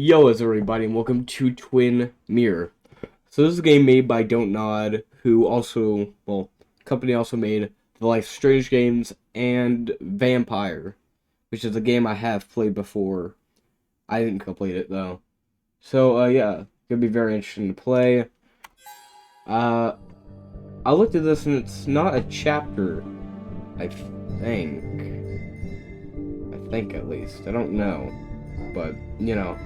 Yo, what's up, everybody, and welcome to Twin Mirror. So this is a game made by DONTNOD, who also, company also made the Life is Strange games and Vampyr, which is a game I have played before. I didn't complete it though. So yeah, gonna be very interesting to play. I looked at this and it's not a chapter, I think at least. I don't know, but you know.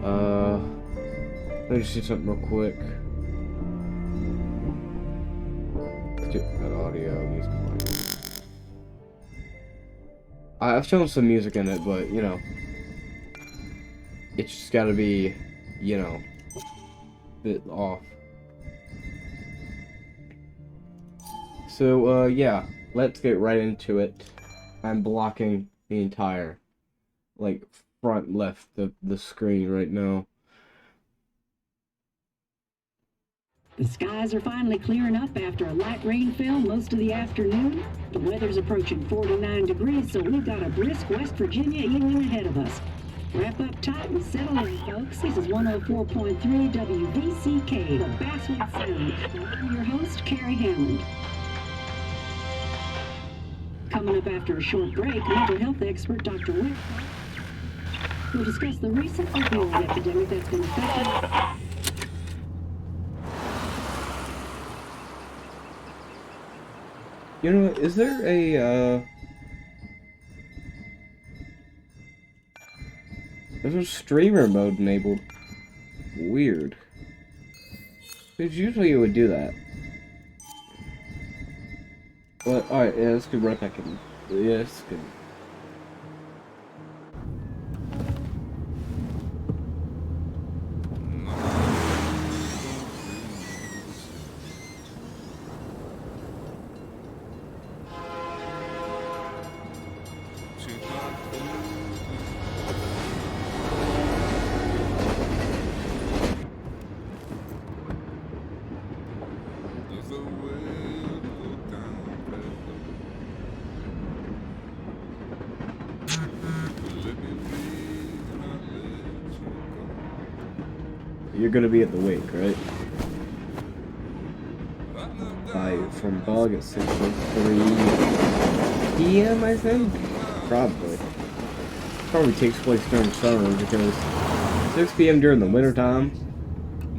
Let me just do something real quick. Let's do that audio, music playing. I've shown some music in it, but, you know, it's just gotta be, you know, a bit off. So, yeah, let's get right into it. I'm blocking the entire, like, front left of the screen right now. The skies are finally clearing up after a light rainfall most of the afternoon. The weather's approaching 49 degrees, so we've got a brisk West Virginia evening ahead of us. Wrap up tight and settle in, folks. This is 104.3 WVCK, the Basswood Sound. And I'm your host, Carrie Hammond. Coming up after a short break, mental health expert Dr. Wick will discuss the recent opioid epidemic that's been affecting. You know, is there a, there's a streamer mode enabled? Weird. Because usually it would do that. But, alright, yeah, let's go right back in. Yeah, it's good. You're gonna be at the wake, right? From Bug at 6:03 p.m. I think? Probably. Probably takes place during summer because 6 p.m. during the winter time,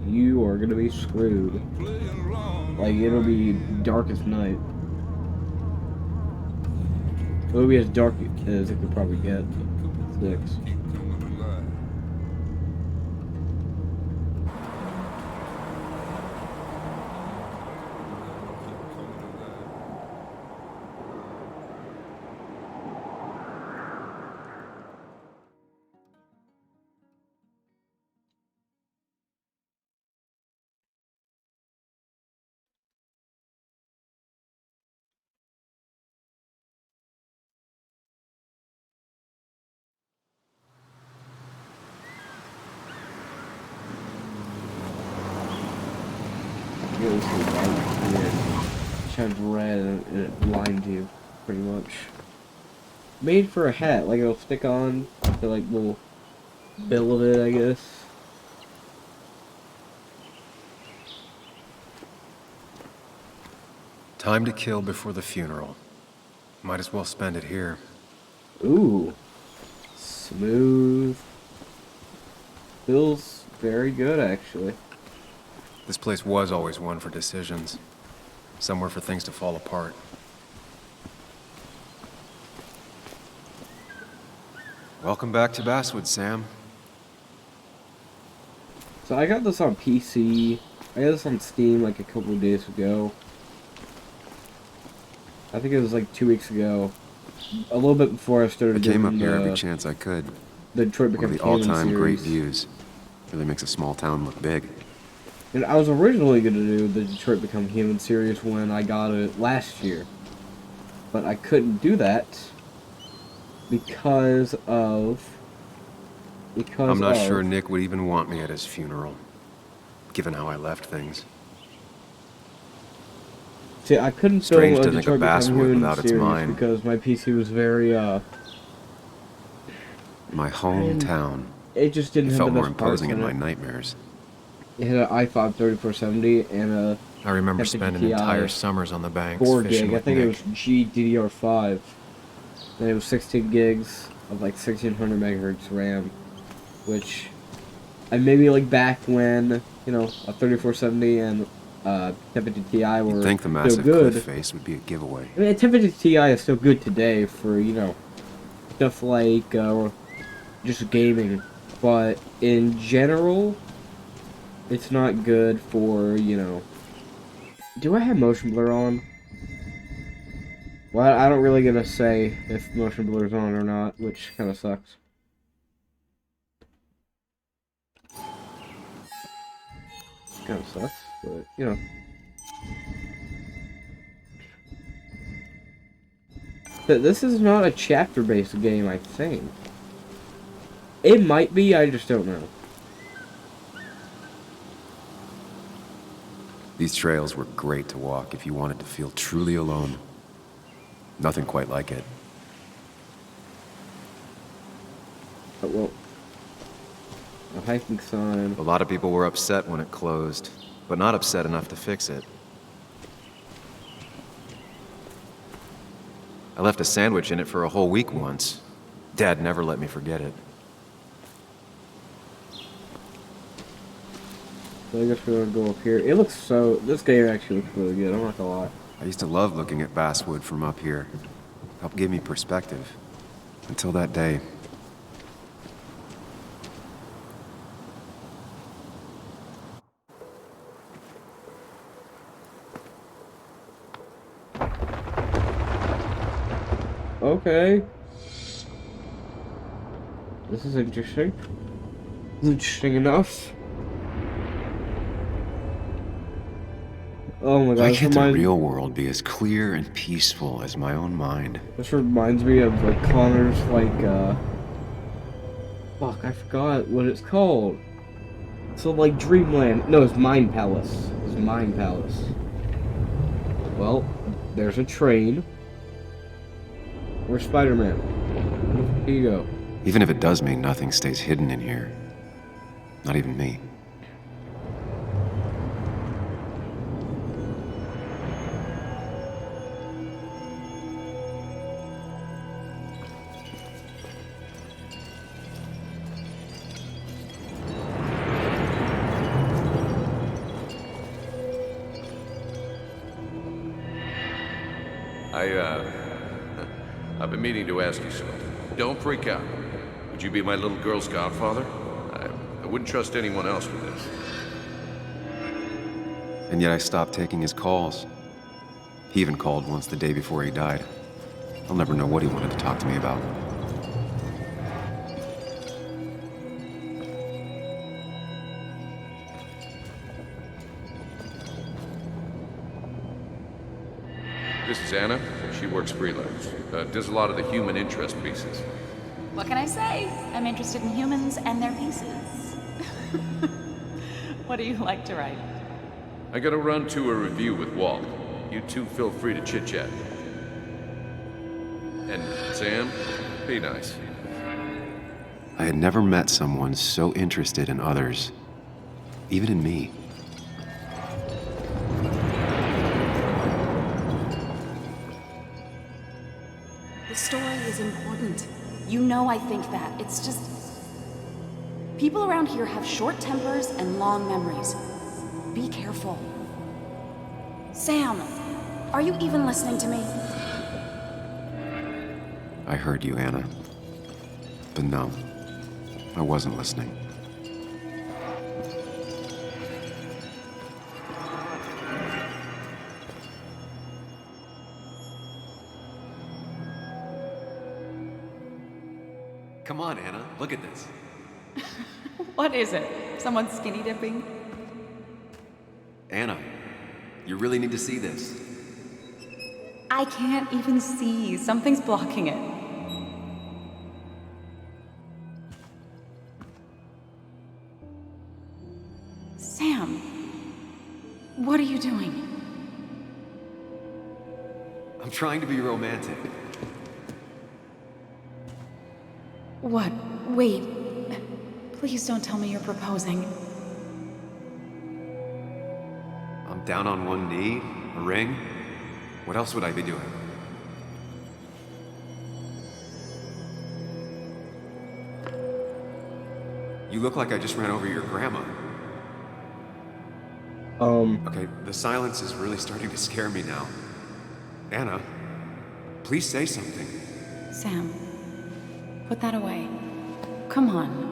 you are gonna be screwed. Like, it'll be dark as night. It'll be as dark as it could probably get. 6. It shines red and it blinds you, pretty much. Made for a hat, like it'll stick on the like little bill of it, I guess. Time to kill before the funeral. Might as well spend it here. Ooh, smooth. Feels very good, actually. This place was always one for decisions. Somewhere for things to fall apart. Welcome back to Basswood, Sam. So I got this on PC. I got this on Steam like a couple of days ago. I think it was like 2 weeks ago. A little bit before I started I came up doing here every chance I could. the Detroit One of Become the Human all-time great series. views. Really makes a small town look big. And I was originally going to do the Detroit Become Human series when I got it last year. But I couldn't do that because I'm not sure Nick would even want me at his funeral, given how I left things. See, I couldn't Strange film to a think Detroit of Become Basswood Human without its series mind. because my PC was very, My hometown. it just didn't It have felt the more best parts imposing in in my it. nightmares. It had an i5 3470 and a I remember Temperature spending TI entire summers on the banks 4 fishing gig. I with think it Nick. was GDDR5. Then it was 16 gigs of like 1600 megahertz RAM, which I maybe like back when, you know, a 3470 and Temperature TI were You'd think the still massive good. cliff face would be a giveaway. I mean, a Temperature TI is still good today for, you know, stuff like just gaming, but in general, it's not good for, you know. Do I have motion blur on? Well, I don't really get to say if motion blur's on or not, which kind of sucks. Kind of sucks, but, you know. This is not a chapter-based game, I think. It might be, I just don't know. These trails were great to walk if you wanted to feel truly alone. Nothing quite like it. Well, a hiking sign. A lot of people were upset when it closed, but not upset enough to fix it. I left a sandwich in it for a whole week once. Dad never let me forget it. So I guess we're gonna go up here. It looks so. This game actually looks really good. I'm not gonna lie. I used to love looking at basswood from up here. Helped give me perspective. Until that day. Okay. This is interesting. This is interesting enough. Oh my god, Why this can't the reminds, real world be as clear and peaceful as my own mind? this reminds me of like Connor's like fuck, I forgot what it's called. So like Dreamland. No, it's Mind Palace. It's Mind Palace. Well, there's a train. Where's Spider-Man? Here you go. Even if it does mean nothing stays hidden in here. Not even me. I've been meaning to ask you something. Don't freak out. Would you be my little girl's godfather? I wouldn't trust anyone else with this. And yet I stopped taking his calls. He even called once the day before he died. I'll never know what he wanted to talk to me about. This is Anna. She works freelance. Does a lot of the human interest pieces. What can I say? I'm interested in humans and their pieces. What do you like to write? I gotta run to a review with Walt. You two feel free to chit-chat. And Sam, be nice. I had never met someone so interested in others, even in me. The story is important. You know I think that. It's just... people around here have short tempers and long memories. Be careful. Sam, are you even listening to me? I heard you, Anna. But no, I wasn't listening. Come on, Anna, look at this. What is it? Someone skinny dipping? Anna, you really need to see this. I can't even see. Something's blocking it. Sam, what are you doing? I'm trying to be romantic. What? Wait. Please don't tell me you're proposing. I'm down on one knee? A ring? What else would I be doing? You look like I just ran over your grandma. Okay, the silence is really starting to scare me now. Anna, please say something. Sam, put that away. Come on.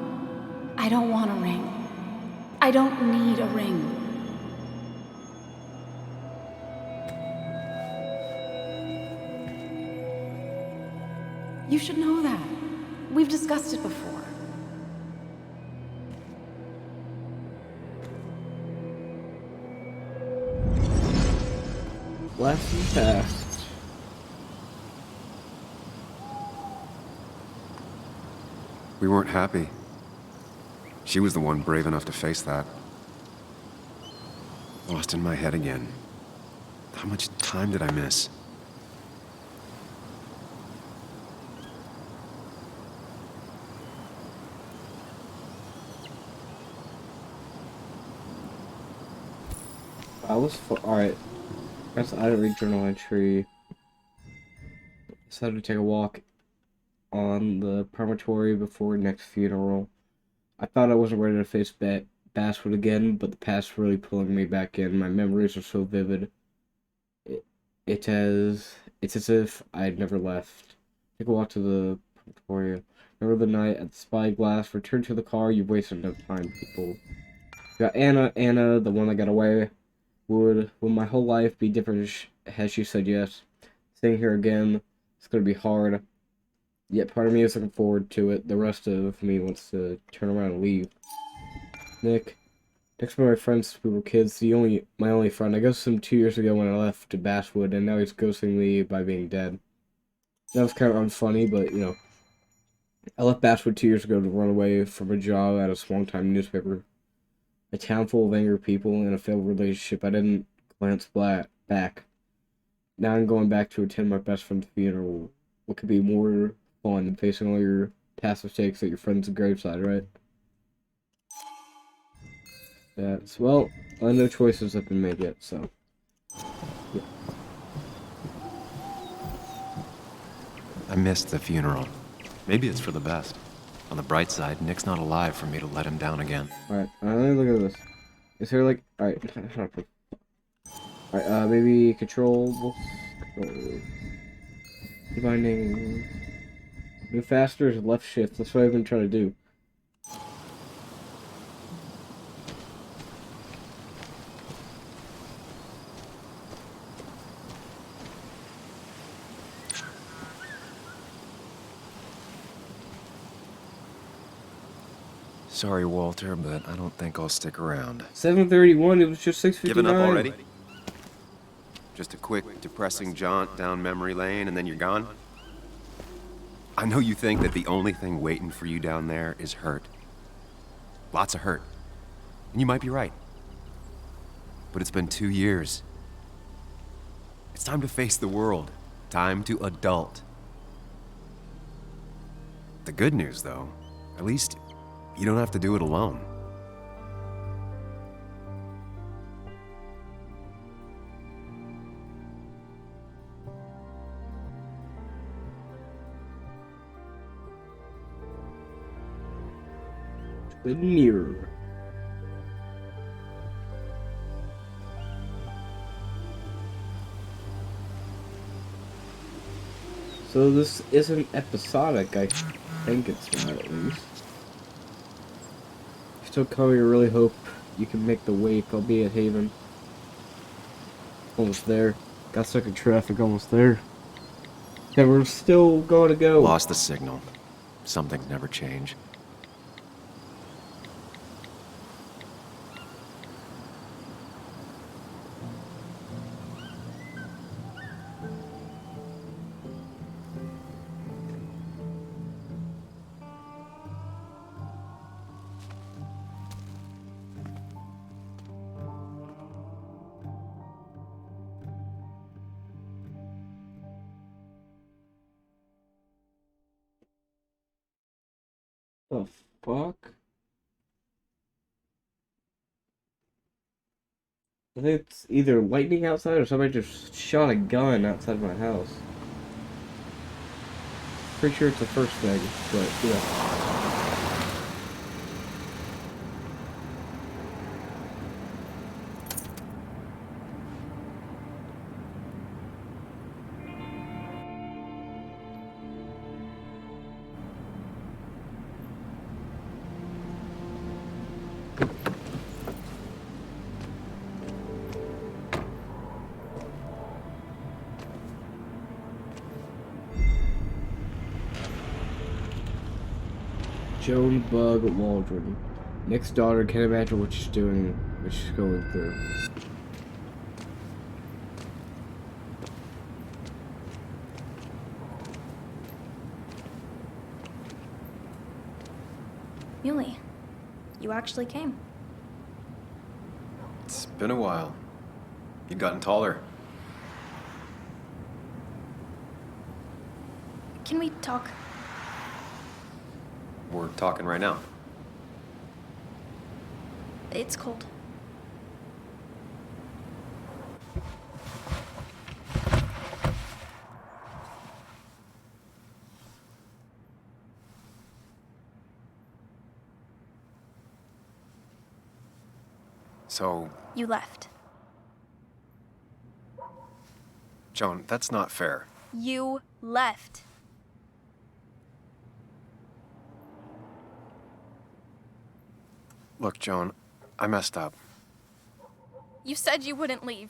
I don't want a ring. I don't need a ring. You should know that. We've discussed it before. Blast and past. We weren't happy. She was the one brave enough to face that. Lost in my head again. How much time did I miss? I was alright. Guess I didn't read journal entry. Decided to take a walk on the promontory before next funeral. I thought I wasn't ready to face Basswood again, but the past really pulling me back in. My memories are so vivid. It's as if I had never left. Take a walk to the promontory. Remember the night at the spyglass. Return to the car. You've wasted no time, people. You got Anna, the one that got away. Would my whole life be different had she said yes? Staying here again, it's gonna be hard. Yet part of me is looking forward to it. The rest of me wants to turn around and leave. Nick. Nick's one of my friends we were kids. My only friend. I ghosted him 2 years ago when I left to Basswood, and now he's ghosting me by being dead. That was kind of unfunny, but you know. I left Basswood 2 years ago to run away from a job at a small-time newspaper. A town full of angry people and a failed relationship. I didn't glance back. Now I'm going back to attend my best friend's funeral. What could be more fun than facing all your past mistakes at your friend's graveside, right? Well, no choices have been made yet, so. Yeah. I missed the funeral. Maybe it's for the best. On the bright side, Nick's not alive for me to let him down again. Alright, let me look at this. Is there like... Alright, maybe control... Binding... Move faster is left shift. That's what I've been trying to do. Sorry, Walter, but I don't think I'll stick around. 7:31, it was just 6:59. Giving up already? Just a quick, depressing jaunt down memory lane and then you're gone? I know you think that the only thing waiting for you down there is hurt. Lots of hurt. And you might be right. But it's been 2 years. It's time to face the world. Time to adult. The good news, though, at least you don't have to do it alone. The mirror. So this isn't episodic, I think it's not, at least. Still coming, I really hope you can make the wake. I'll be at Haven. Almost there. Got stuck in traffic, almost there. Yeah, we're still going to go. Lost the signal. Some things never change. The fuck? I think it's either lightning outside or somebody just shot a gun outside my house. Pretty sure it's the first thing, but yeah. Joan Bug Waldron. Nick's daughter can't imagine what she's doing, what she's going through. Muley, you actually came. It's been a while. You've gotten taller. Can we talk? We're talking right now. It's cold. So, You left. Joan, that's not fair. You left. Look, Joan, I messed up. You said you wouldn't leave.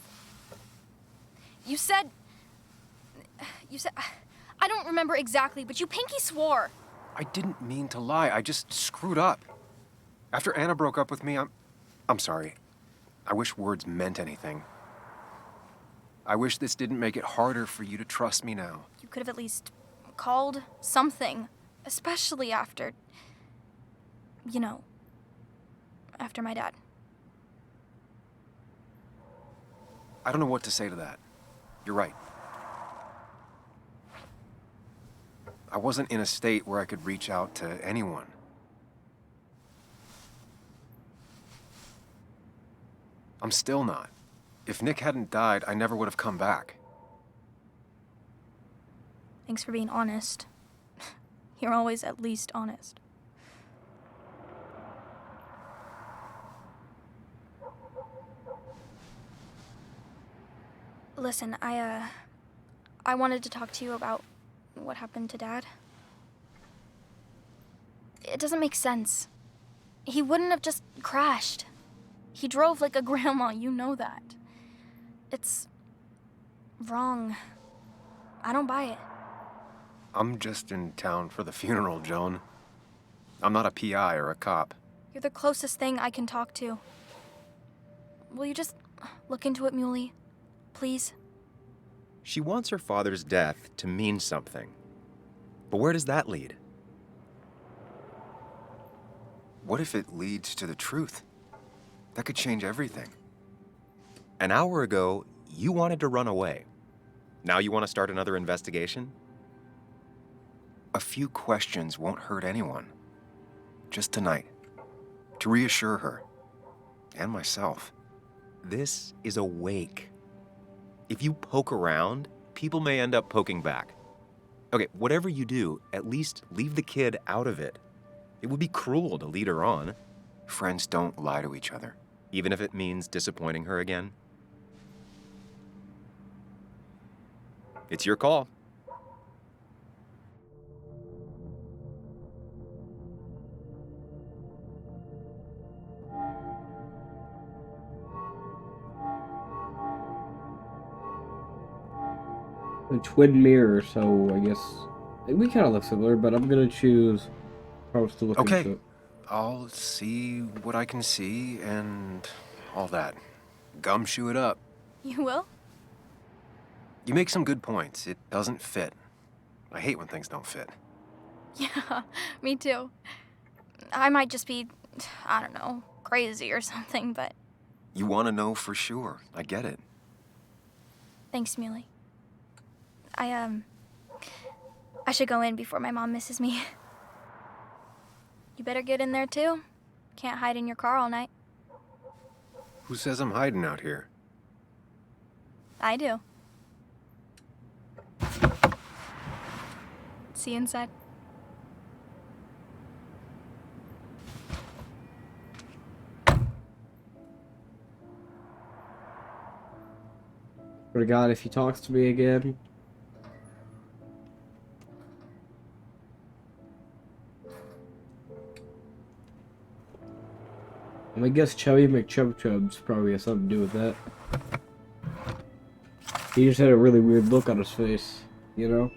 You said... I don't remember exactly, but you pinky swore. I didn't mean to lie. I just screwed up. After Anna broke up with me, I'm sorry. I wish words meant anything. I wish this didn't make it harder for you to trust me now. You could have at least called something, especially after... You know, after my dad. I don't know what to say to that. You're right. I wasn't in a state where I could reach out to anyone. I'm still not. If Nick hadn't died, I never would have come back. Thanks for being honest. You're always at least honest. Listen, I wanted to talk to you about what happened to Dad. It doesn't make sense. He wouldn't have just crashed. He drove like a grandma, you know that. It's wrong. I don't buy it. I'm just in town for the funeral, Joan. I'm not a PI or a cop. You're the closest thing I can talk to. Will you just look into it, Muley? Please? She wants her father's death to mean something. But where does that lead? What if it leads to the truth? That could change everything. An hour ago, you wanted to run away. Now you want to start another investigation? A few questions won't hurt anyone. Just tonight. To reassure her. And myself. This is a wake. If you poke around, people may end up poking back. Okay, whatever you do, at least leave the kid out of it. It would be cruel to lead her on. Friends don't lie to each other. Even if it means disappointing her again. It's your call. A twin mirror, so I guess we kind of look similar, but I'm gonna choose probably to look into Okay, it. I'll see what I can see and all that. Gumshoe it up. You will? You make some good points. It doesn't fit. I hate when things don't fit. Yeah, me too. I might just be, I don't know, crazy or something, but You want to know for sure. I get it. thanks, Muley. I should go in before my mom misses me. You better get in there too. Can't hide in your car all night. Who says I'm hiding out here? I do. See you inside. Swear to God, if he talks to me again. I guess Chubby McChubchub's probably has something to do with that. He just had a really weird look on his face, you know?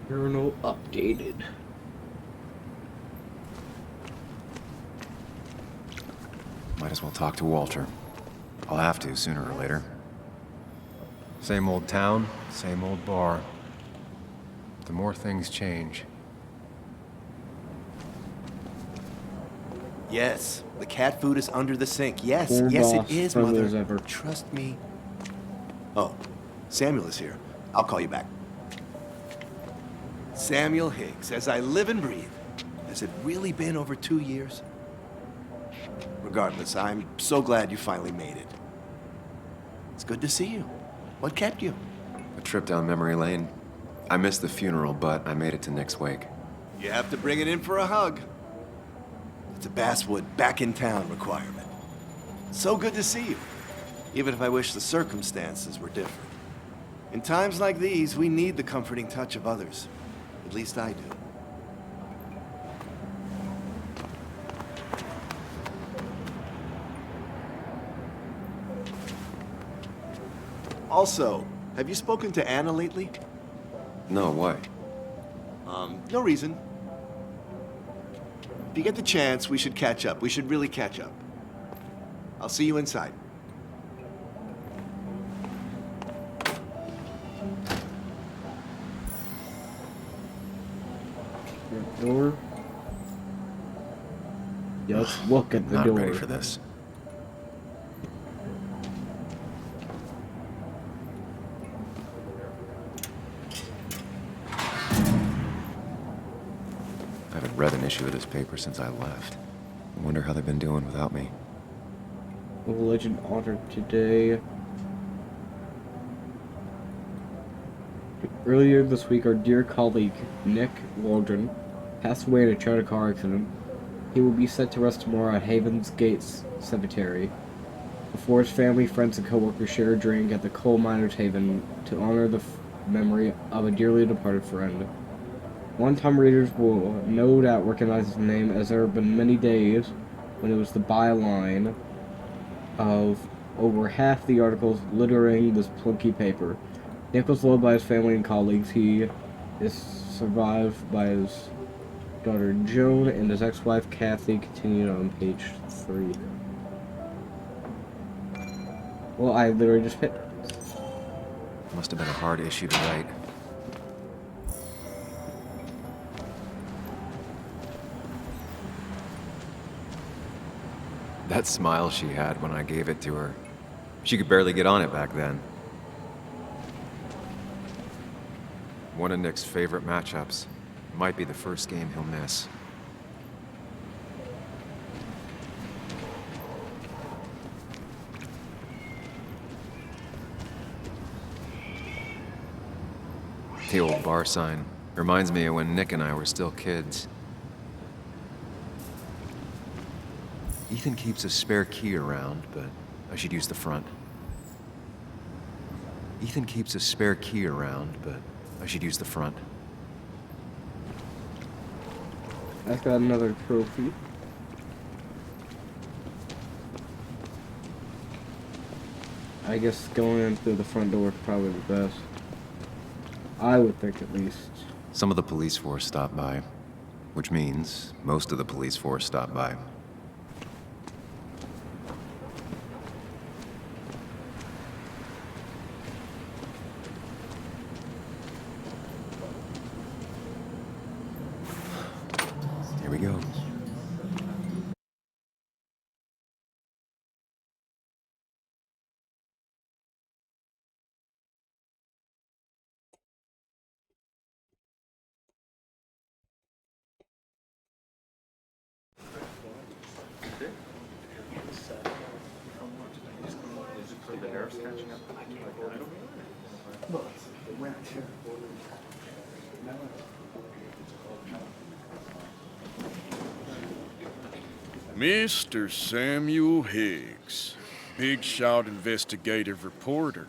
Journal updated. Might as well talk to Walter. I'll have to sooner or later. Same old town, same old bar. The more things change. Yes, the cat food is under the sink. Yes, Poor yes boss, it is, friendly Mother. as ever. Trust me. Oh, Samuel is here. I'll call you back. Samuel Higgs, as I live and breathe. Has it really been over 2 years? Regardless, I'm so glad you finally made it. It's good to see you. What kept you? A trip down memory lane. I missed the funeral, but I made it to Nick's wake. You have to bring it in for a hug. It's a Basswood back in town requirement. So good to see you, even if I wish the circumstances were different. In times like these, we need the comforting touch of others. At least I do. Also, have you spoken to Anna lately? No, why? No reason. If you get the chance, we should catch up. We should really catch up. I'll see you inside. Door. Yeah, let's look at the Not door. ready for this. I haven't read an issue of this paper since I left. I wonder how they've been doing without me. A legend honored today. Earlier this week, our dear colleague, Nick Waldron, passed away in a tragic car accident. He will be set to rest tomorrow at Havens Gates Cemetery. Before his family, friends, and co-workers share a drink at the Coal Miners Haven to honor the memory of a dearly departed friend. One-time readers will no doubt recognize his name, as there have been many days when it was the byline of over half the articles littering this plunky paper. Nick was loved by his family and colleagues. He is survived by his daughter Joan and his ex-wife Kathy, continued on page 3. Well, I literally just hit. Must have been a hard issue to write. That smile she had when I gave it to her. She could barely get on it back then. One of Nick's favorite matchups. Might be the first game he'll miss. The old bar sign reminds me of when Nick and I were still kids. Ethan keeps a spare key around, but I should use the front. Ethan keeps a spare key around, but I should use the front. I've got another trophy. I guess going in through the front door is probably the best. I would think, at least. Some of the police force stopped by, which means most of the police force stopped by. Here we go. Mr. Samuel Higgs, big shot investigative reporter.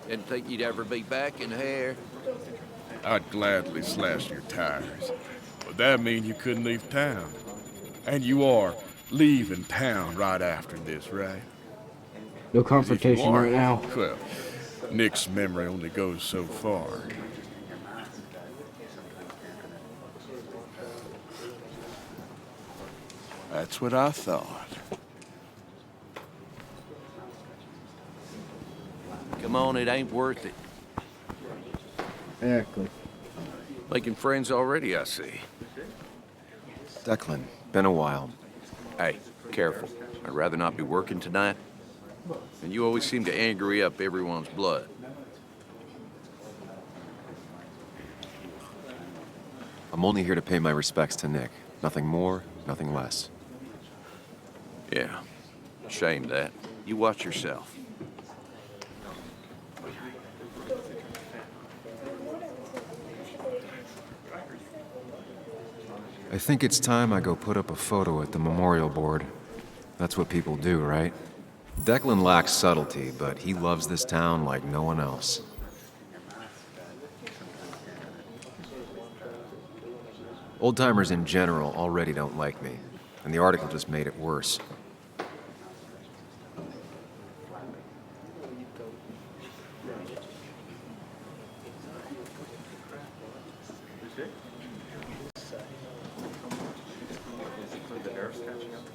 Didn't think you'd ever be back in here. I'd gladly slash your tires, but that mean you couldn't leave town. And you are leaving town right after this, right? No 'Cause if you confrontation are, right now. Well, Nick's memory only goes so far. That's what I thought. Come on, it ain't worth it. Exactly. Making friends already, I see. Declan, been a while. Hey, careful. I'd rather not be working tonight. And you always seem to angry up everyone's blood. I'm only here to pay my respects to Nick. Nothing more, nothing less. Yeah, shame that. You watch yourself. I think it's time I go put up a photo at the memorial board. That's what people do, right? Declan lacks subtlety, but he loves this town like no one else. Old-timers in general already don't like me, and the article just made it worse.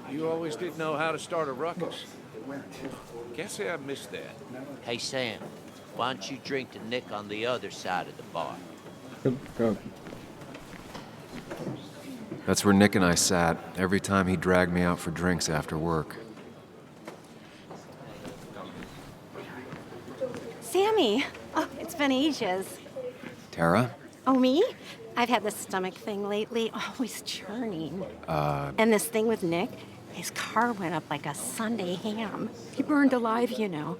You always did know how to start a ruckus. Can't say I missed that. Hey, Sam, why don't you drink to Nick on the other side of the bar? Go. That's where Nick and I sat every time he dragged me out for drinks after work. Sammy! Oh, it's been ages. Tara? Oh, me? I've had this stomach thing lately, always churning. And this thing with Nick, his car went up like a Sunday ham. He burned alive, you know.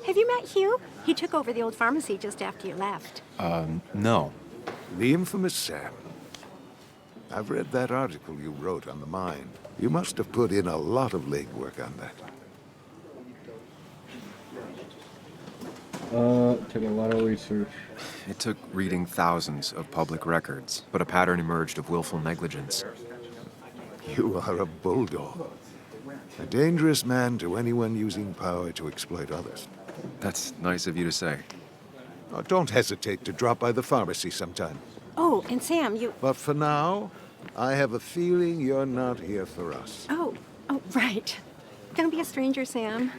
Have you met Hugh? He took over the old pharmacy just after you left. No. The infamous Sam. I've read that article you wrote on the mine. You must have put in a lot of legwork on that. Took a lot of research. It took reading thousands of public records, but a pattern emerged of willful negligence. You are a bulldog. A dangerous man to anyone using power to exploit others. That's nice of you to say. Oh, don't hesitate to drop by the pharmacy sometime. Oh, and Sam, you... But for now, I have a feeling you're not here for us. Oh, right. Don't be a stranger, Sam.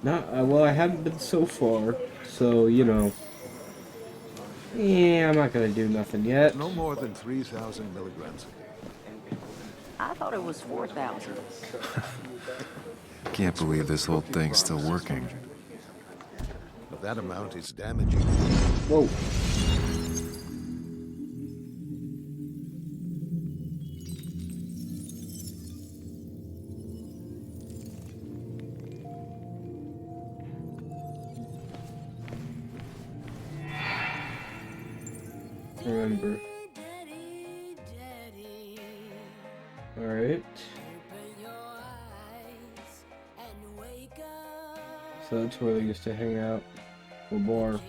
Well, I haven't been so far, so, you know. Yeah, I'm not gonna do nothing yet. No more than 3,000 milligrams a day. I thought it was 4,000. Can't believe this whole thing's still working. But that amount is damaging. Whoa. Remember. Alright. So that's where they used to hang out, the bar.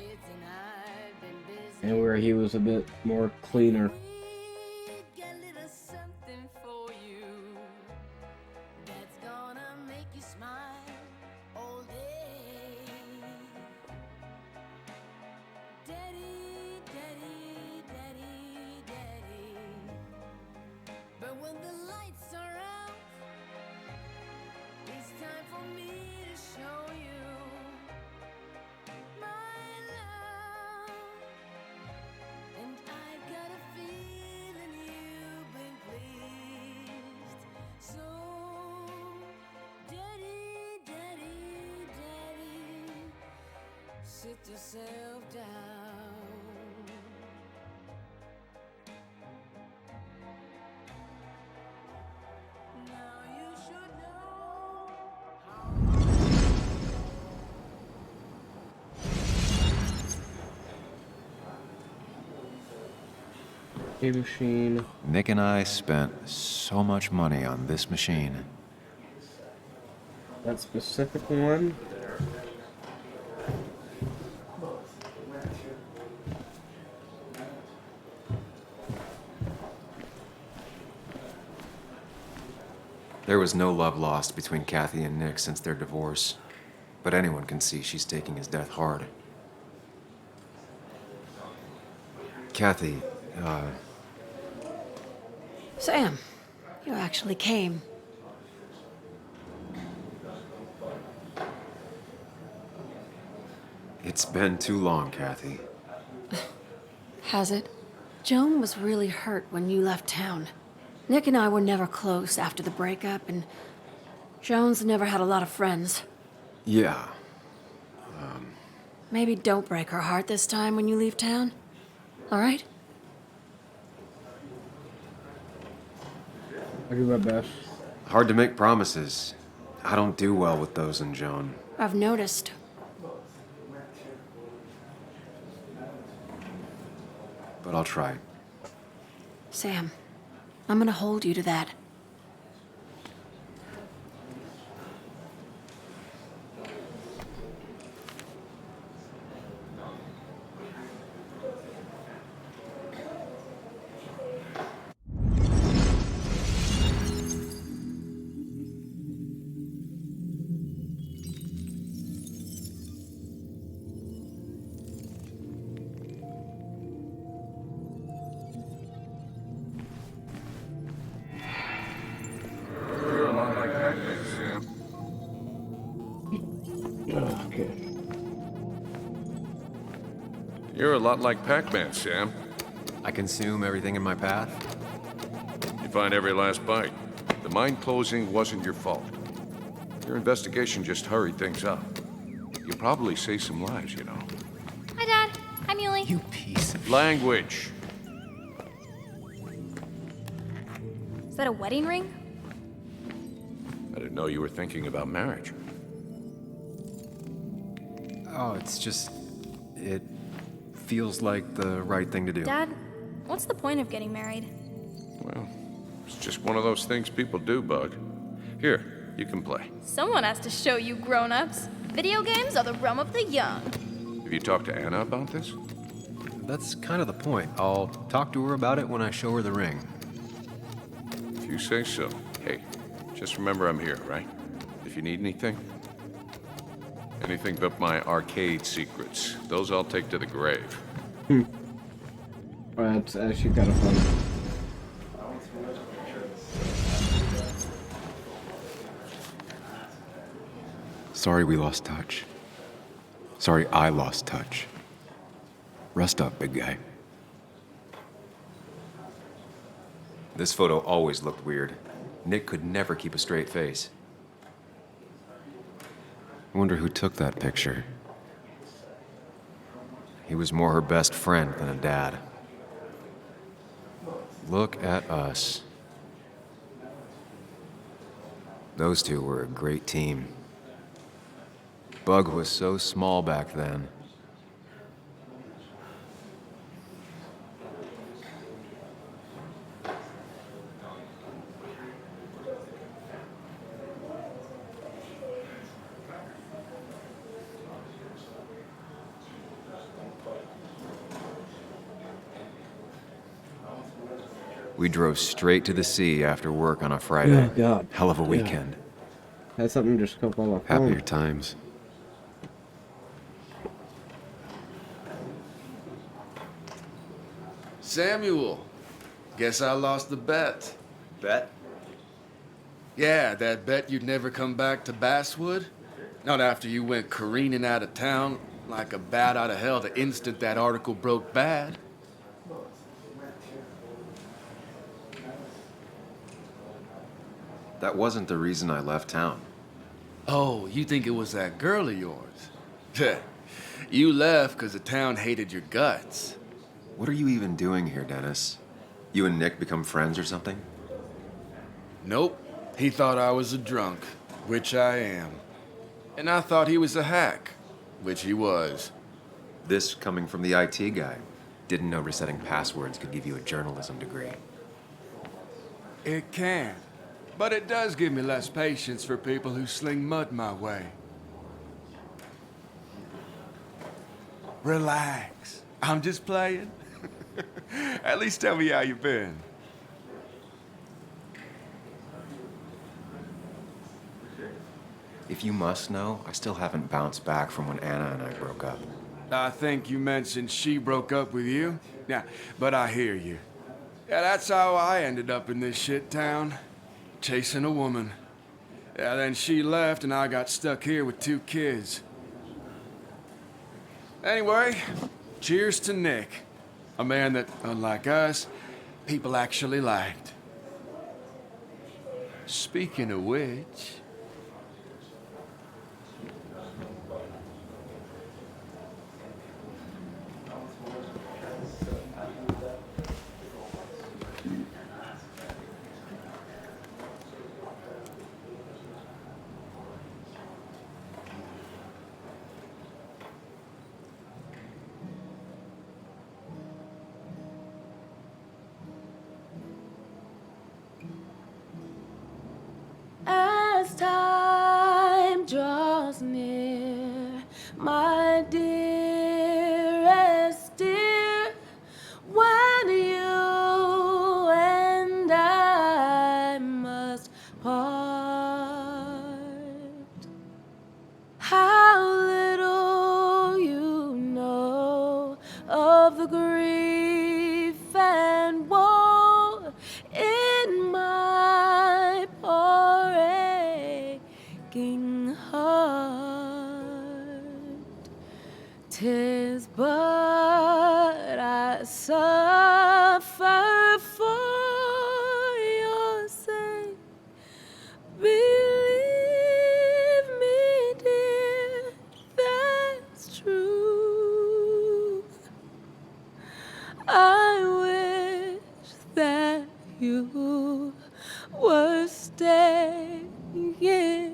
And where he was a bit more cleaner. yourself down. Now you should know Game machine. Nick and I spent so much money on this machine. That specific one. There was no love lost between Kathy and Nick since their divorce, but anyone can see she's taking his death hard. Kathy, Sam, you actually came. it's been too long, Kathy. Has it? Joan was really hurt when you left town. Nick and I were never close after the breakup, and Joan's never had a lot of friends. Yeah. Maybe don't break her heart this time when you leave town. All right? I do my best. Hard to make promises. I don't do well with those in Joan. I've noticed. But I'll try. Sam, I'm gonna hold you to that. Okay. You're a lot like Pac-Man, Sam. I consume everything in my path. You find every last bite. The mine closing wasn't your fault. Your investigation just hurried things up. You probably saved some lives, you know. Hi, Dad. Hi, Muley. You piece of... Language. Is that a wedding ring? I didn't know you were thinking about marriage. Oh, it's just... It feels like the right thing to do. Dad, what's the point of getting married? Well, it's just one of those things people do, Bug. Here, you can play. Someone has to show you grown-ups. Video games are the realm of the young. Have you talked to Anna about this? That's kind of the point. I'll talk to her about it when I show her the ring. If you say so. Hey, just remember I'm here, right? If you need anything. Anything but my arcade secrets. Those I'll take to the grave. That's actually kind of fun. Sorry we lost touch. Sorry I lost touch. Rest up, big guy. This photo always looked weird. Nick could never keep a straight face. I wonder who took that picture. He was more her best friend than a dad. Look at us. Those two were a great team. Bug was so small back then. We drove straight to the sea after work on a Friday. Oh, God. Hell of a weekend. Had something just come up on my phone. Happier times. Samuel, guess I lost the bet. Bet? Yeah, that bet you'd never come back to Basswood. Not after you went careening out of town like a bat out of hell the instant that article broke bad. That wasn't the reason I left town. Oh, you think it was that girl of yours? You left because the town hated your guts. What are you even doing here, Dennis? You and Nick become friends or something? Nope. He thought I was a drunk, which I am. And I thought he was a hack, which he was. This coming from the IT guy. Didn't know resetting passwords could give you a journalism degree. It can. But it does give me less patience for people who sling mud my way. Relax. I'm just playing. At least tell me how you been. If you must know, I still haven't bounced back from when Anna and I broke up. I think you mentioned she broke up with you. Yeah, but I hear you. Yeah, that's how I ended up in this shit town. Chasing a woman. Yeah, then she left and I got stuck here with 2 kids. Anyway, cheers to Nick. A man that, unlike us, people actually liked. Speaking of which... As time draws near, my dearest dear, when you and I must part, how little you know of the grief and woe in my poor aching heart. 'Tis but I suffer for your sake. Believe me, dear, that's true. I wish that you were staying here.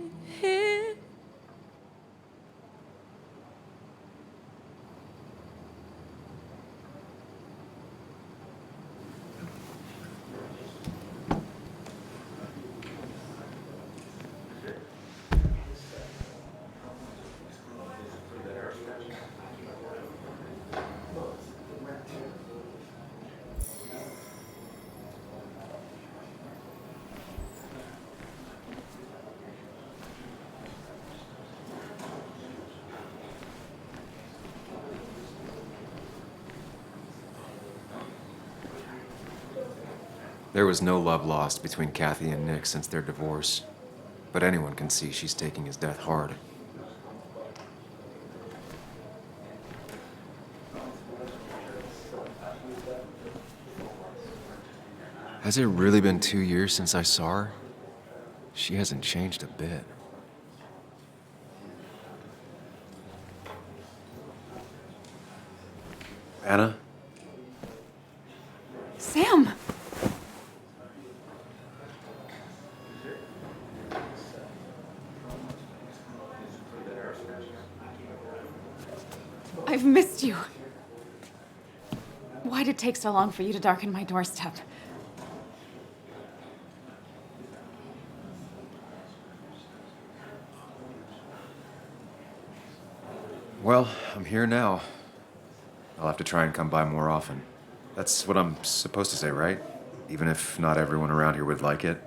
There was no love lost between Kathy and Nick since their divorce, but anyone can see she's taking his death hard. Has it really been 2 years since I saw her? She hasn't changed a bit. Anna? Sam! I've missed you. Why'd it take so long for you to darken my doorstep? Well, I'm here now. I'll have to try and come by more often. That's what I'm supposed to say, right? Even if not everyone around here would like it.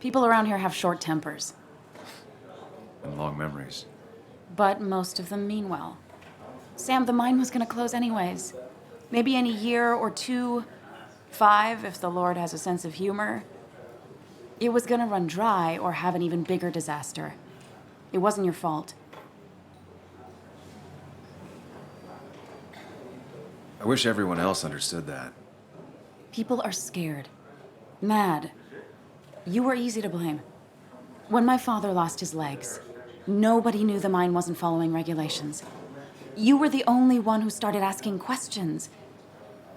People around here have short tempers, And long memories. but most of them mean well. Sam, the mine was gonna close anyways. Maybe in a year or 2, 5, if the Lord has a sense of humor. It was gonna run dry or have an even bigger disaster. It wasn't your fault. I wish everyone else understood that. People are scared. Mad. You were easy to blame. When my father lost his legs, nobody knew the mine wasn't following regulations. You were the only one who started asking questions.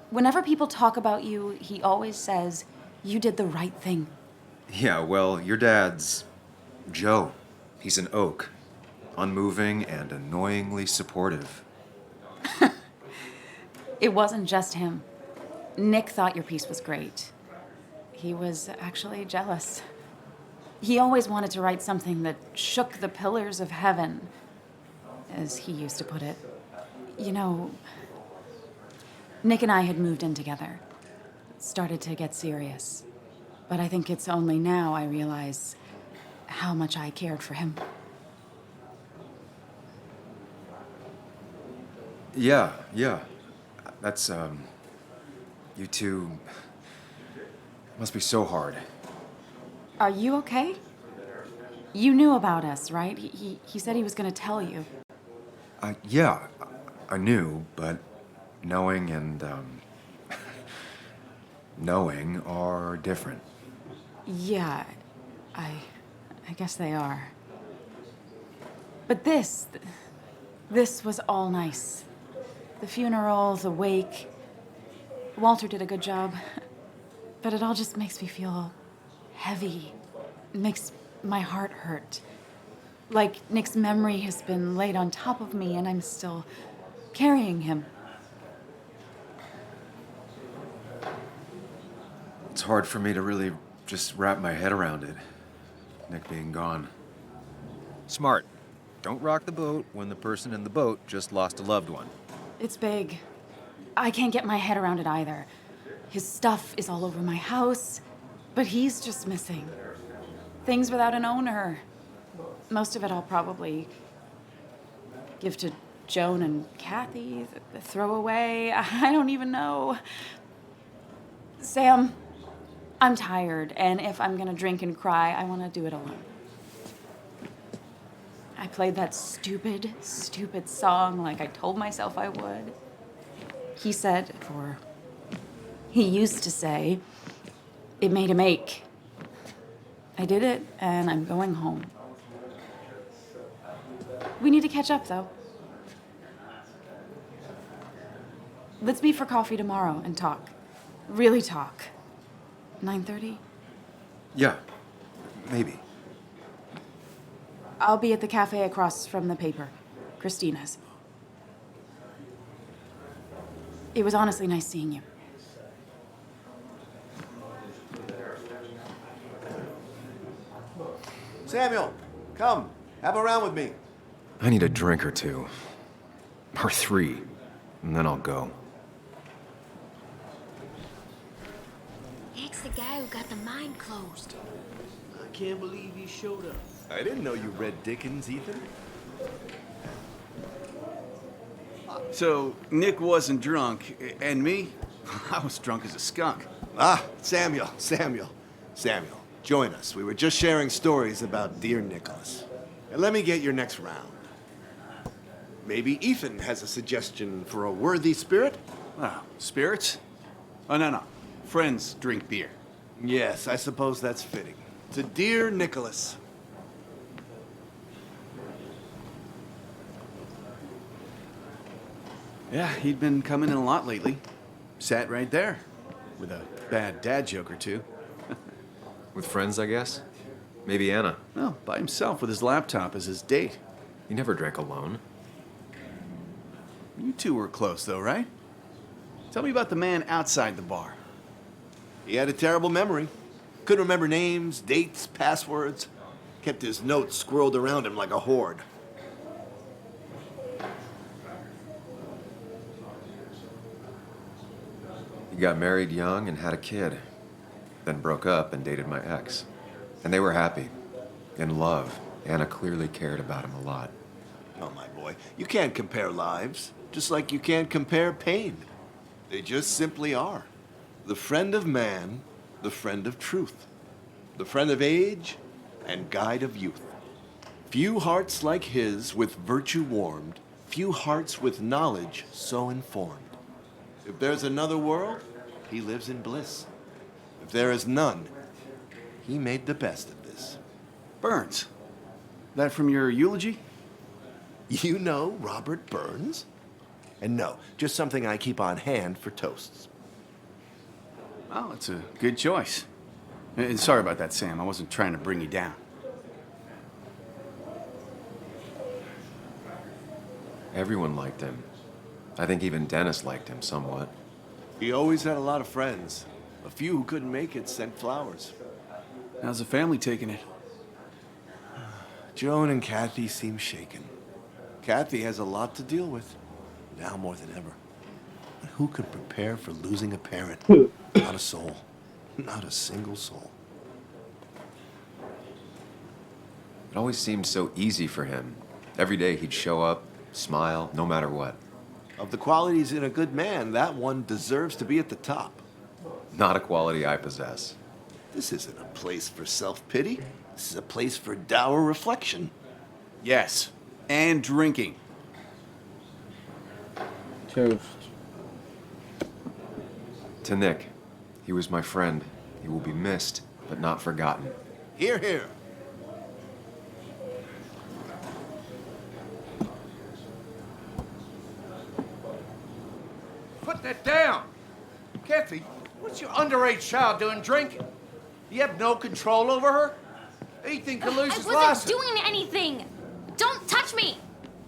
Whenever people talk about you, he always says, you did the right thing. Yeah, well, your dad's Joe. He's an oak. Unmoving and annoyingly supportive. It wasn't just him. Nick thought your piece was great. He was actually jealous. He always wanted to write something that shook the pillars of heaven, as he used to put it. You know, Nick and I had moved in together. It started to get serious. But I think it's only now I realize how much I cared for him. Yeah. That's, you two must be so hard. Are you okay? You knew about us, right? He said he was going to tell you. Yeah, I knew, but knowing and, knowing are different. Yeah, I guess they are. But this was all nice. The funeral, the wake. Walter did a good job. But it all just makes me feel heavy. It makes my heart hurt. Like Nick's memory has been laid on top of me and I'm still carrying him. It's hard for me to really just wrap my head around it. Nick being gone. Smart. Don't rock the boat when the person in the boat just lost a loved one. It's big. I can't get my head around it either. His stuff is all over my house, but he's just missing. Things without an owner. Most of it I'll probably give to Joan and Kathy, throw away. I don't even know. Sam, I'm tired, and if I'm gonna drink and cry, I wanna do it alone. I played that stupid song like I told myself I would. He said, or he used to say, it made him ache. I did it, and I'm going home. We need to catch up, though. Let's meet for coffee tomorrow and talk. Really talk. 9:30? Yeah, maybe. I'll be at the cafe across from the paper. Christina's. It was honestly nice seeing you. Samuel, come. Have a round with me. I need a drink or two. Or 3. And then I'll go. Nick's the guy who got the mine closed. I can't believe you showed up. I didn't know you read Dickens, Ethan. So, Nick wasn't drunk, and me? I was drunk as a skunk. Ah, Samuel. Join us. We were just sharing stories about dear Nicholas. And let me get your next round. Maybe Ethan has a suggestion for a worthy spirit? Oh, spirits? Oh, no. Friends drink beer. Yes, I suppose that's fitting. To dear Nicholas. Yeah, he'd been coming in a lot lately. Sat right there, with a bad dad joke or two. With friends, I guess? Maybe Anna. No, by himself with his laptop as his date. He never drank alone. You two were close, though, right? Tell me about the man outside the bar. He had a terrible memory. Couldn't remember names, dates, passwords. Kept his notes squirreled around him like a hoard. He got married young and had a kid. Then broke up and dated my ex. And they were happy. In love. Anna clearly cared about him a lot. Oh, my boy. You can't compare lives. Just like you can't compare pain. They just simply are. The friend of man, the friend of truth. The friend of age, and guide of youth. Few hearts like his with virtue warmed, few hearts with knowledge so informed. If there's another world, he lives in bliss. If there is none, he made the best of this. Burns. That from your eulogy? You know Robert Burns? And no, just something I keep on hand for toasts. Well, it's a good choice. Sorry about that, Sam. I wasn't trying to bring you down. Everyone liked him. I think even Dennis liked him somewhat. He always had a lot of friends. A few who couldn't make it sent flowers. How's the family taking it? Joan and Kathy seem shaken. Kathy has a lot to deal with, now more than ever. But who could prepare for losing a parent? Not a soul. Not a single soul. It always seemed so easy for him. Every day he'd show up, smile, no matter what. Of the qualities in a good man, that one deserves to be at the top. Not a quality I possess. This isn't a place for self-pity. This is a place for dour reflection. Yes, and drinking. Toast. To Nick, he was my friend. He will be missed, but not forgotten. Hear, hear. Put that down. Kathy, what's your underage child doing drinking? You have no control over her? Ethan can lose I his wasn't license. doing anything. Don't touch me.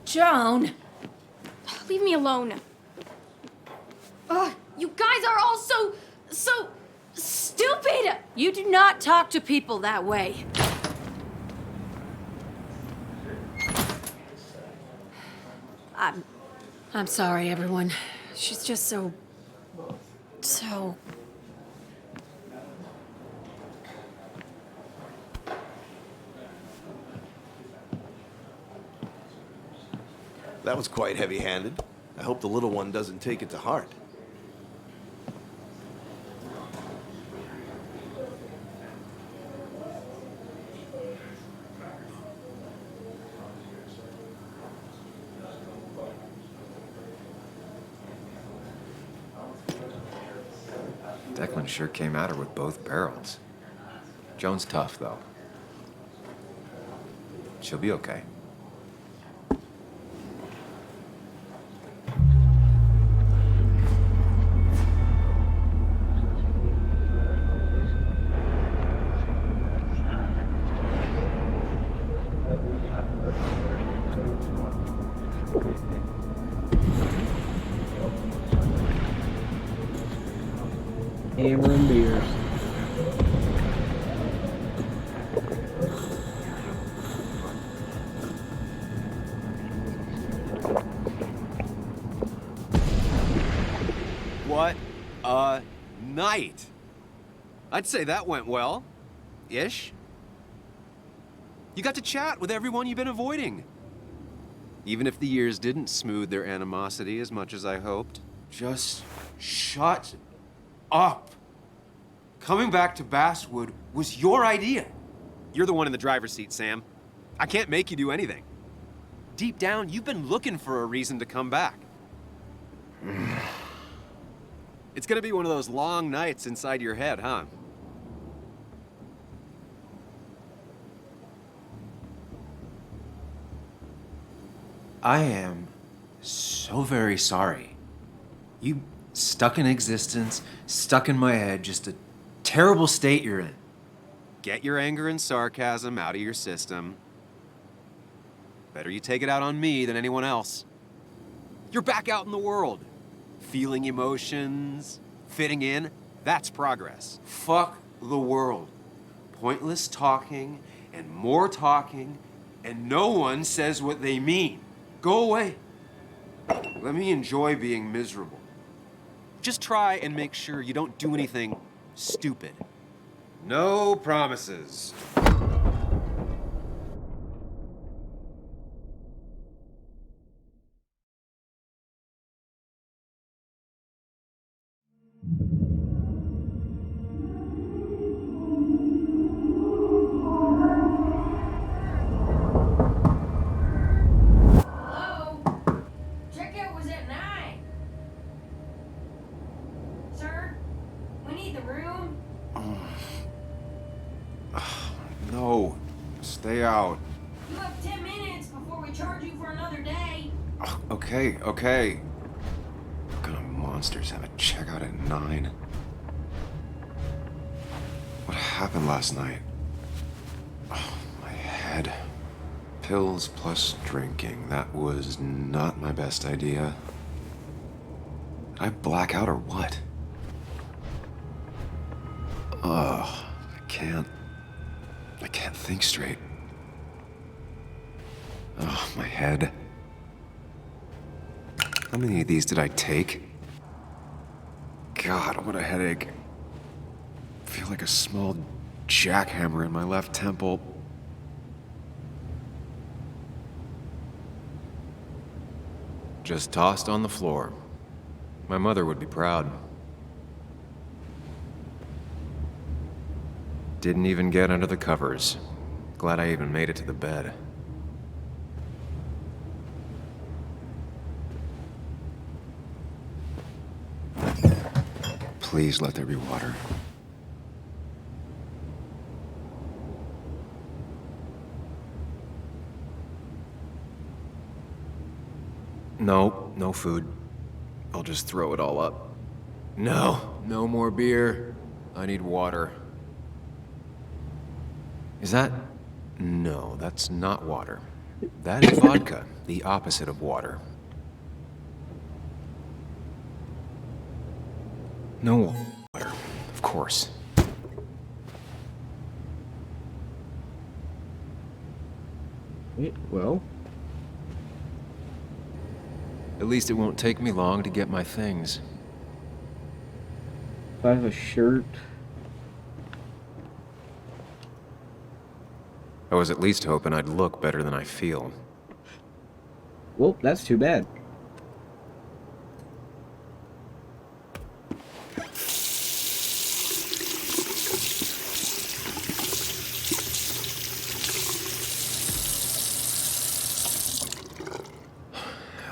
Joan! Leave me alone. Ugh, you guys are all so stupid. You do not talk to people that way. I'm sorry, everyone. She's just so... That was quite heavy-handed. I hope the little one doesn't take it to heart. Declan sure came at her with both barrels. Joan's tough, though. She'll be okay. Hammer and beers. What a night! I'd say that went well. Ish. You got to chat with everyone you've been avoiding. Even if the years didn't smooth their animosity as much as I hoped. Just shut up. Coming back to Basswood was your idea. You're the one in the driver's seat, Sam. I can't make you do anything. Deep down, you've been looking for a reason to come back. It's gonna be one of those long nights inside your head, huh? I am so very sorry. You stuck in existence, stuck in my head, just a terrible state you're in. Get your anger and sarcasm out of your system. Better you take it out on me than anyone else. You're back out in the world. Feeling emotions, fitting in, that's progress. Fuck the world. Pointless talking and more talking, and no one says what they mean. Go away. Let me enjoy being miserable. Just try and make sure you don't do anything stupid. No promises. Hello? Checkout was at 9. Sir, we need the room. No, stay out. You have 10 minutes before we charge you for another day. Oh, okay, okay. What kind of monsters have a checkout at 9? What happened last night? Oh, my head. Pills plus drinking. That was not my best idea. Did I black out or what? Ugh, I can't think straight. Oh, my head. How many of these did I take? God, what a headache. I feel like a small jackhammer in my left temple. Just tossed on the floor. My mother would be proud. Didn't even get under the covers. Glad I even made it to the bed. Please let there be water. No, no food. I'll just throw it all up. No, no more beer. I need water. Is that... No, that's not water. That is vodka, the opposite of water. No water, of course. Wait, well... At least it won't take me long to get my things. If I have a shirt... I was at least hoping I'd look better than I feel. Well, that's too bad.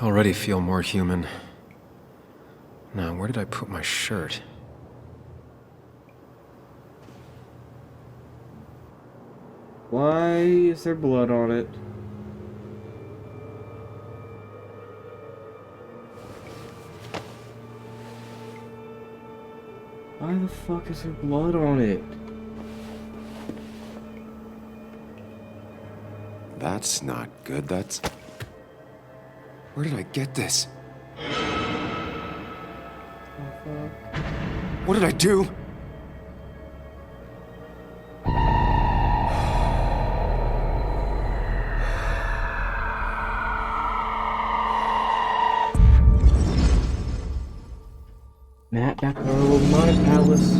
I already feel more human. Now, where did I put my shirt? Why is there blood on it? Why the fuck is there blood on it? That's not good, that's... Where did I get this? What did I do? Matt, back to our little mud palace.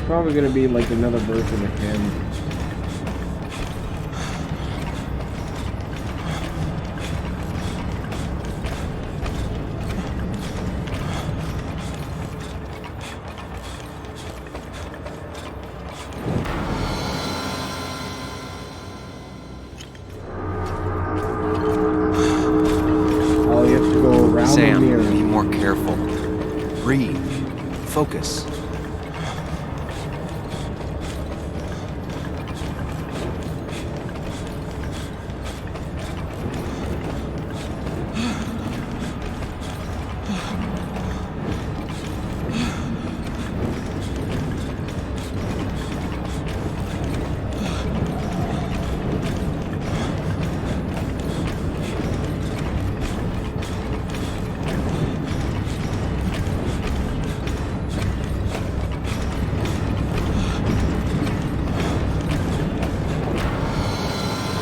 Probably gonna be like another version of him. Oh, you have to go around Sam, the mirror. be more careful. Breathe. Focus.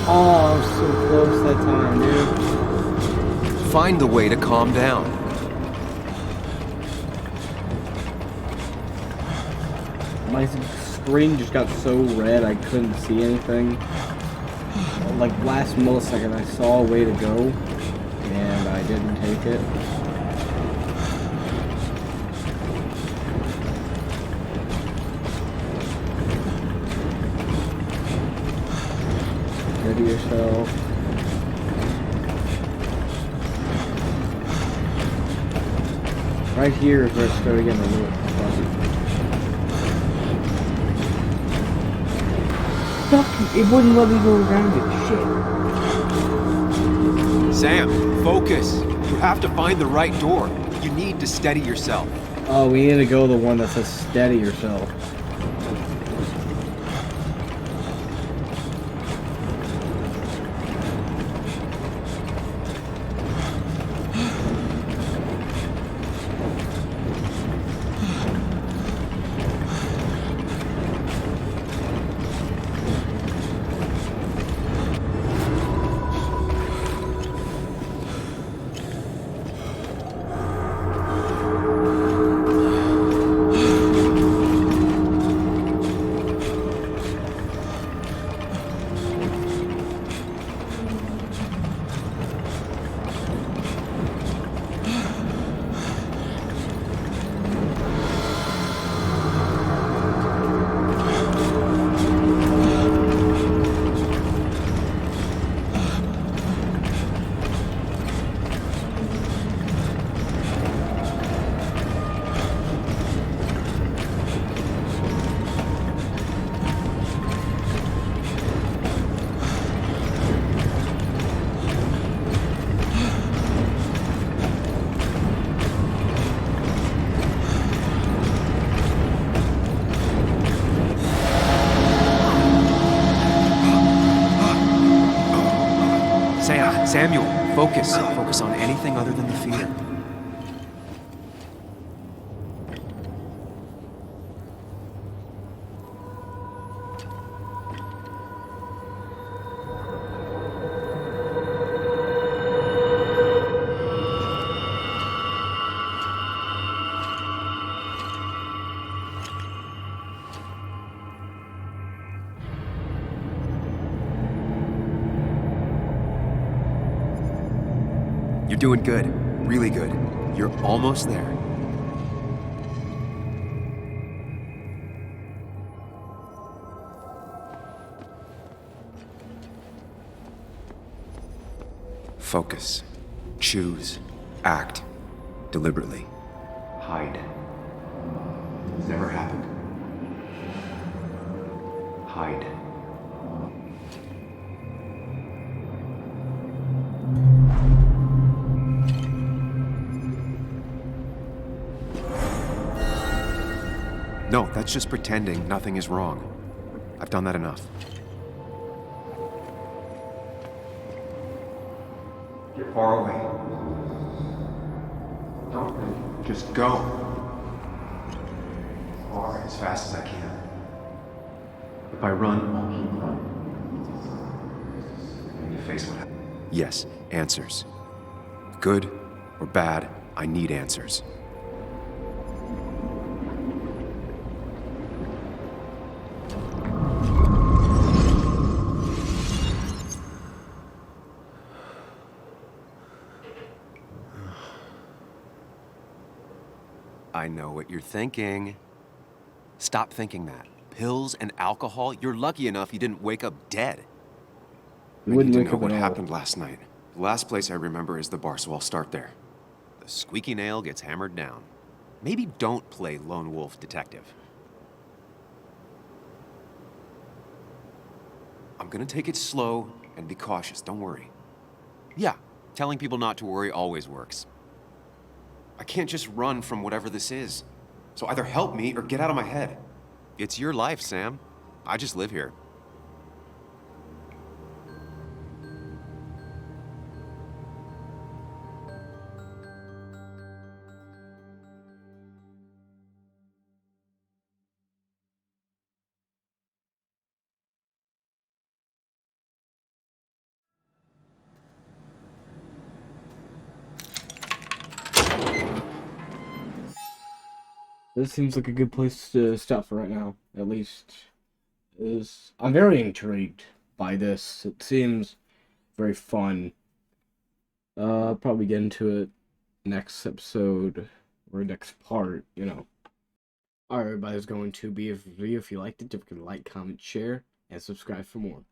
Oh, so close that time, dude. Find the way to calm down. My screen just got so red I couldn't see anything. Like last millisecond I saw a way to go, and I didn't take it. Ready yourself. Right here is where it started getting a little fuzzy. Fuck, it wouldn't let me go around it. Shit. Sam, focus. You have to find the right door. You need to steady yourself. Oh, we need to go the one that says steady yourself. Samuel, focus. Focus on anything other than the fear. You're doing good. Really good. You're almost there. Focus. Choose. Act. Deliberately. Hide. It's never happened. Hide. No, that's just pretending nothing is wrong. I've done that enough. Get far away. Don't think. Just go. As far, as fast as I can. If I run, I'll keep running. And you face what happens. Yes, answers. Good or bad, I need answers. I know what you're thinking. Stop thinking that. Pills and alcohol, you're lucky enough you didn't wake up dead. I need to know what happened last night. The last place I remember is the bar, so I'll start there. The squeaky nail gets hammered down. Maybe don't play lone wolf detective. I'm gonna take it slow and be cautious, don't worry. Yeah, telling people not to worry always works. I can't just run from whatever this is. So either help me or get out of my head. It's your life, Sam. I just live here. this seems like a good place to stop for right now. At least, I'm very intrigued by this. It seems very fun. Probably get into it next episode or next part. You know. Alright, everybody's going to be a video. If you liked it, don't forget to like, comment, share, and subscribe for more.